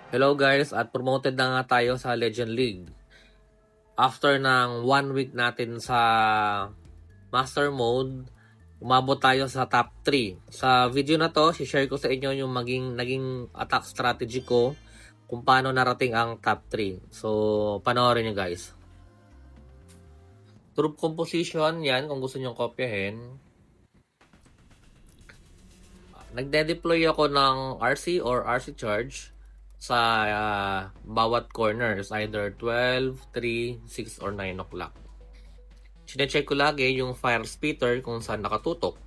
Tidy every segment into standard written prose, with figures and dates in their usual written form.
Hello guys, at promoted na nga tayo sa Legend League. After ng 1 week natin sa Master Mode, umabot tayo sa top 3. Sa video na to, share ko sa inyo yung naging attack strategy ko kung paano narating ang top 3. So, panoorin nyo guys. Troop composition, yan kung gusto nyo kopyahin. Nagde-deploy ako ng RC or RC charge sa bawat corners, either 12, 3, 6, or 9 o'clock. Sinecheck ko lagi yung fire splitter kung saan nakatutok.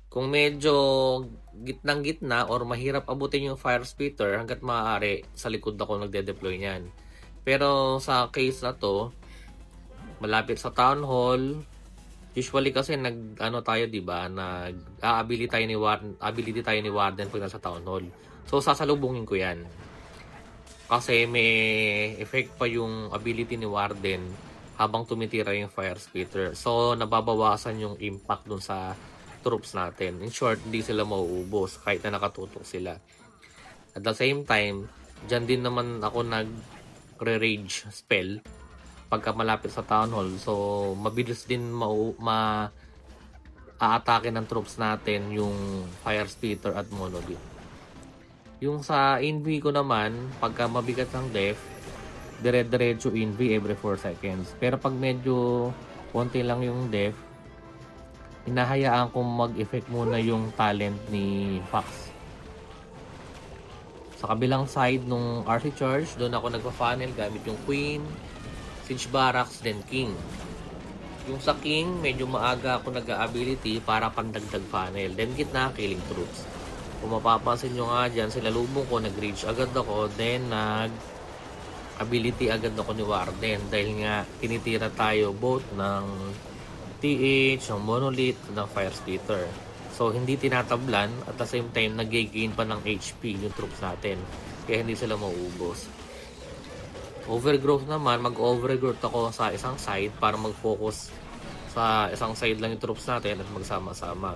Kung medyo gitnang-gitna or mahirap abutin yung fire splitter, hanggat maaari sa likod ako nagde-deploy niyan. Pero sa case na to, malapit sa town hall, usually kasi tayo, 'di ba? Ability tayo ni Warden pag nasa town hall. So sasalubungin ko 'yan. Kasi may effect pa yung ability ni Warden habang tumitira yung fire splitter. So nababawasan yung impact dun sa troops natin. In short, hindi sila mauubos kahit na nakatutok sila. At the same time, dyan din naman ako nag-rage spell pagka malapit sa town hall. So mabilis din aatake ng troops natin yung fire splitter at monolith. Yung sa inv ko naman, pagka mabigat ng def, dire-diretso inv every 4 seconds. Pero pag medyo konti lang yung def, hinahayaan kong mag-effect muna yung talent ni Fox. Sa kabilang side nung RC Charge, doon ako nagpa-funnel gamit yung Queen, Siege Barracks, then King. Yung sa King, medyo maaga ako nag-ability para pandagdag funnel. Then gitna, killing troops. Kung mapapansin nyo nga dyan, sinalubong ko, nag-reach agad ako, then nag-ability agad ako ni Warden. Dahil nga, tinitira tayo both ng TH, ng Monolith, ng Fire Splitter. So, hindi tinatablan, at the same time, nag-gain pa ng HP yung troops natin. Kaya hindi sila mauubos. Overgrowth naman, mag-overgrowth ako sa isang side para mag-focus sa isang side lang yung troops natin at magsama-sama.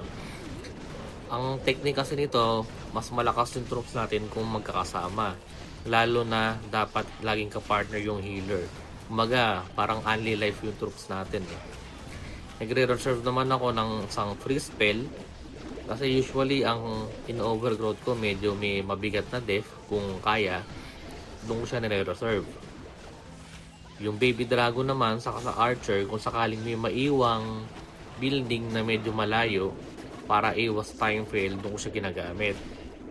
Ang technique kasi nito, mas malakas yung troops natin kung magkakasama. Lalo na dapat laging ka-partner yung healer. Kumaga, parang only life yung troops natin. Nagre-reserve naman ako ng isang free spell. Kasi usually, ang in-overgrowth ko medyo may mabigat na def. Kung kaya, doon ko siya nire-reserve. Yung baby dragon naman, saka sa archer, kung sakaling may maiwang building na medyo malayo, para iwas time fail, doon ko siya ginagamit.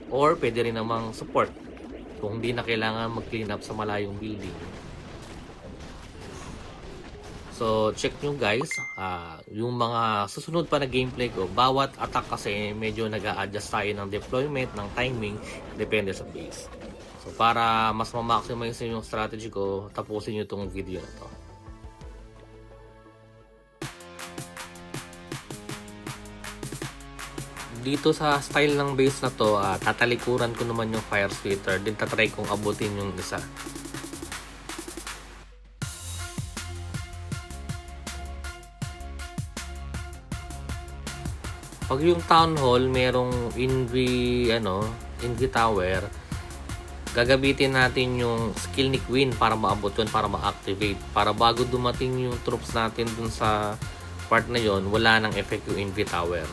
Or pwede rin namang support kung hindi na kailangan mag-clean up sa malayong building. So check nyo guys, yung mga susunod pa na gameplay ko, bawat attack kasi medyo nag-a-adjust tayo ng deployment, ng timing, depende sa base. So para mas ma-maximize yung strategy ko, tapusin nyo itong video na to. Dito sa style ng base na to, tatalikuran ko naman yung fire splitter, din tatry kong abutin yung isa. Pag yung town hall merong inv tower, gagabitin natin yung skill ni Queen para maabot yun, para ma-activate, para bago dumating yung troops natin dun sa part na yon, wala nang effect yung inv tower.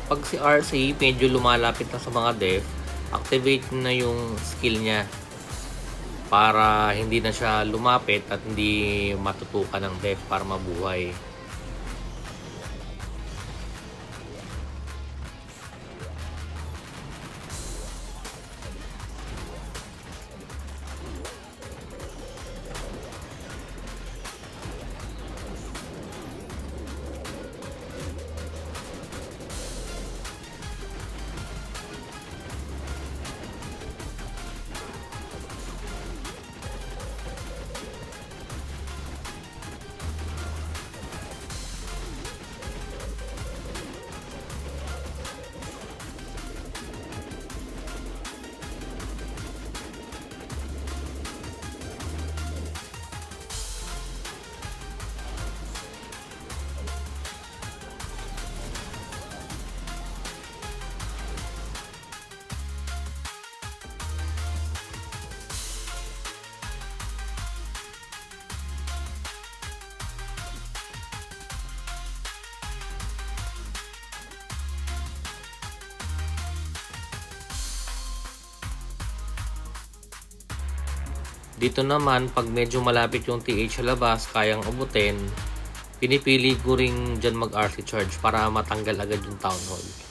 Pag si RC medyo lumalapit na sa mga def, activate na yung skill niya para hindi na siya lumapit at hindi matutukan ng def para mabuhay. Dito naman, pag medyo malapit yung TH sa labas, kayang abutin, pinipili ko ring dyan mag-RC charge para matanggal agad yung Town Hall.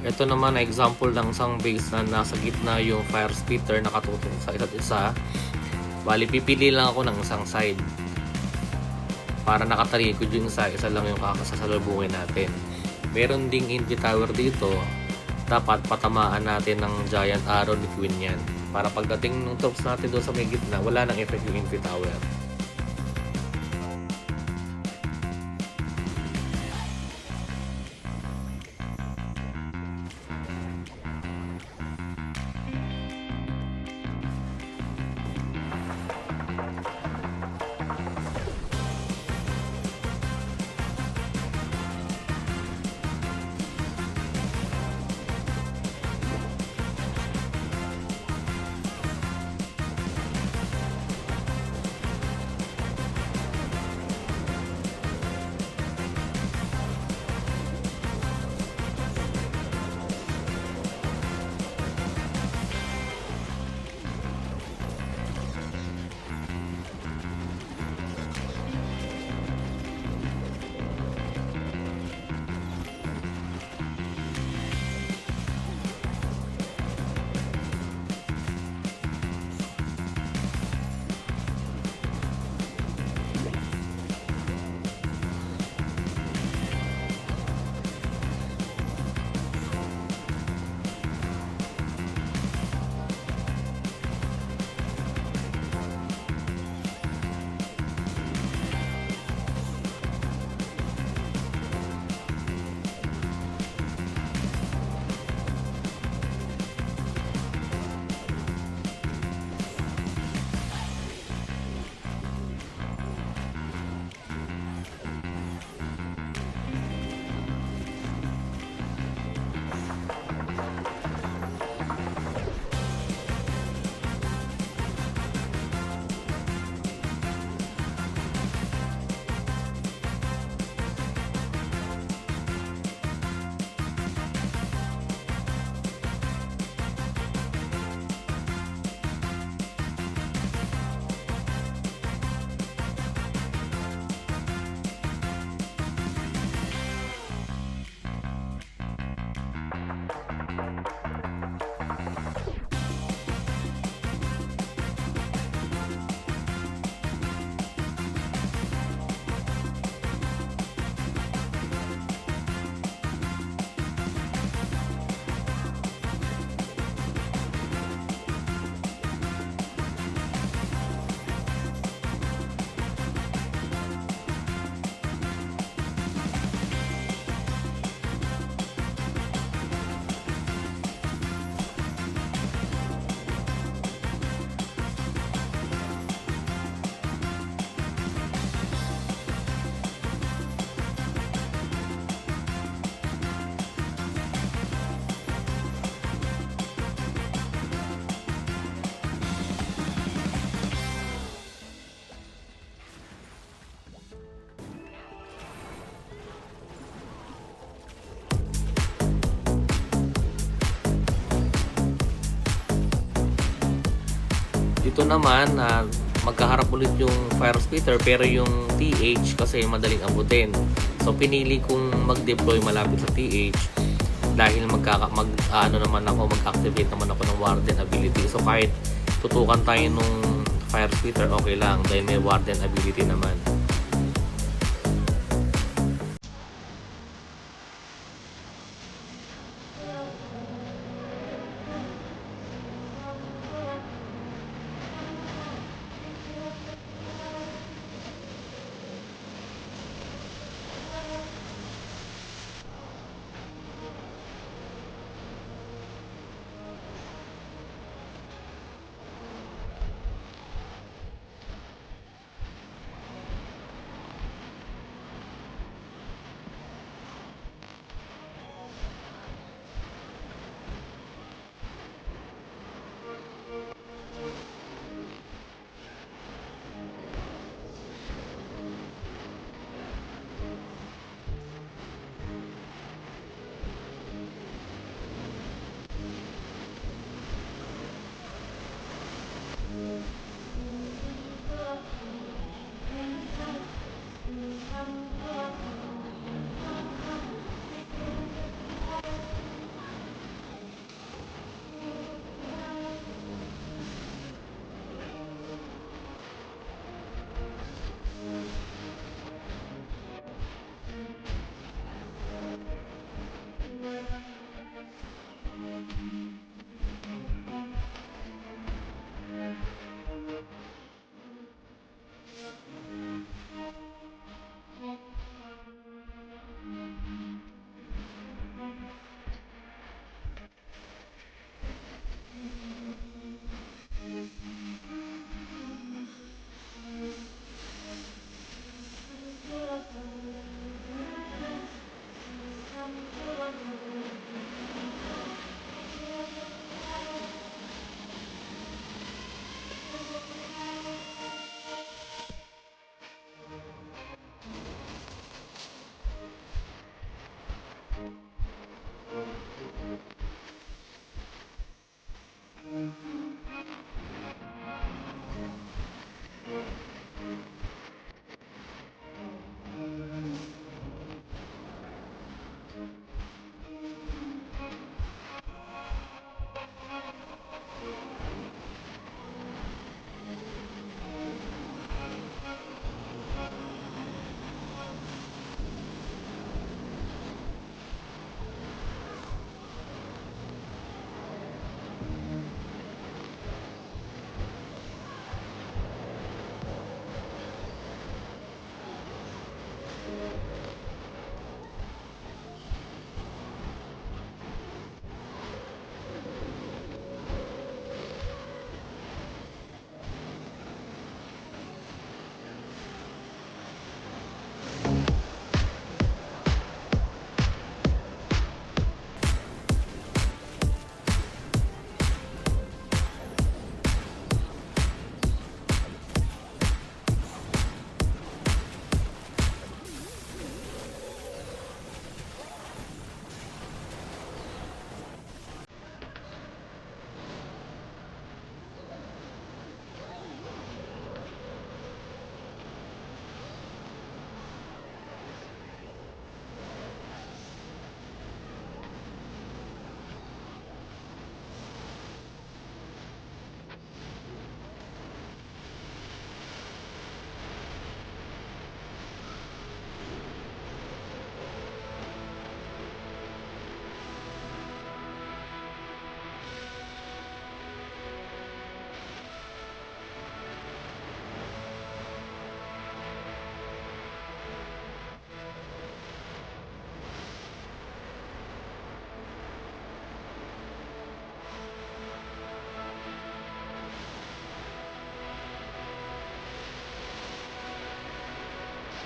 Ito naman na example ng isang base na nasa gitna yung fire splitter nakatutok sa isa't isa. Bali, pipili lang ako ng isang side para nakatalikod yung isa lang yung kakasasalubungin natin. Meron ding infi tower dito, dapat patamaan natin ng giant arrow ni Queen yan para pagdating ng troops natin doon sa may gitna, wala nang effect yung infi tower. Dito naman, magkaharap ulit yung fire spitter pero yung TH kasi madaling abutin. So pinili kong mag-deploy malapit sa TH dahil mag-activate naman ako ng warden ability. So kahit tutukan tayo nung fire spitter, okay lang dahil may warden ability naman.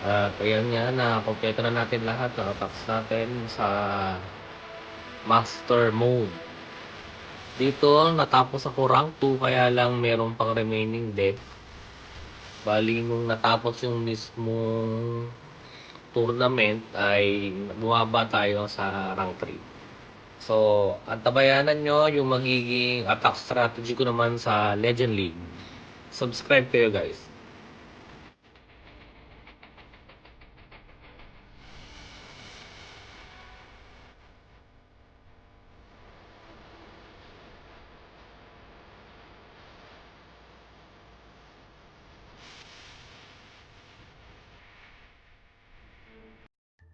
At ayan nga, na-kompleto na natin lahat ng attacks natin sa Master Mode. Dito, natapos ako rank 2, kaya lang meron pang remaining death. Bali, nung natapos yung mismong tournament, ay bumaba tayo sa rank 3. So, antabayanan nyo yung magiging attack strategy ko naman sa Legend League. Subscribe kayo guys.